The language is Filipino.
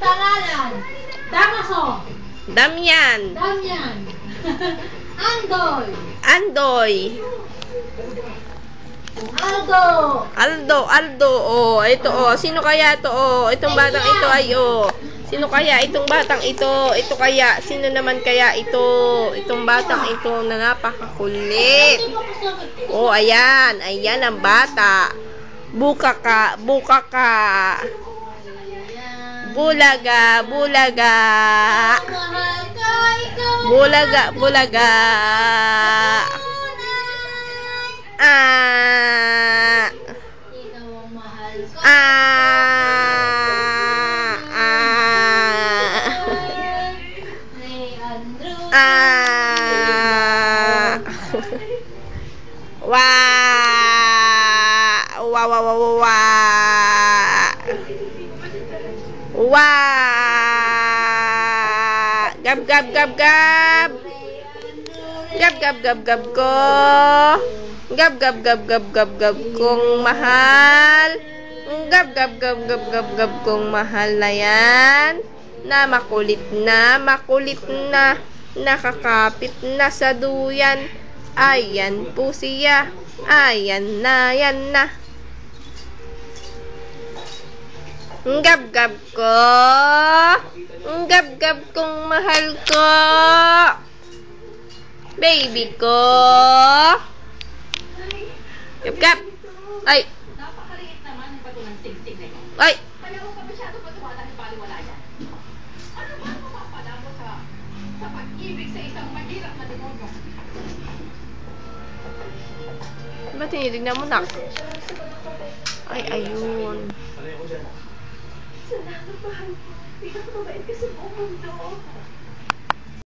pangalan? Damaso. Damian. Damian. Andoy. Andoy. Aldo. Aldo. Oh, ito oh. Sino kaya to oh? Itong batang ito ay oh. Sino kaya itong batang ito? Ito kaya, sino naman kaya ito? Itong batang ito na napakakulit. Oh, ayan. Ayan ang bata. Buka ka. Bulaga. Bulaga. Gab ko. Gab kong mahal. Gab kong mahal na yan. Na makulit na. Nakakapit na sa duyan. Ayan po siya. Ayan na. Gab ko. Gab kong mahal ko. Baby ko. Gab. Ay. Napakaliit naman ng bato ng singsing na ito. Ay. Kaya huwag ka masyado pagkawala ng baliwala yan. Ano ba ang mapapala mo sa pag-ibig sa isang mahirap na demonyo? Ba't tinitignan mo, nak? Ay, ayun. Salamat, mahal ko. Pinakababain ka sa buong mundo.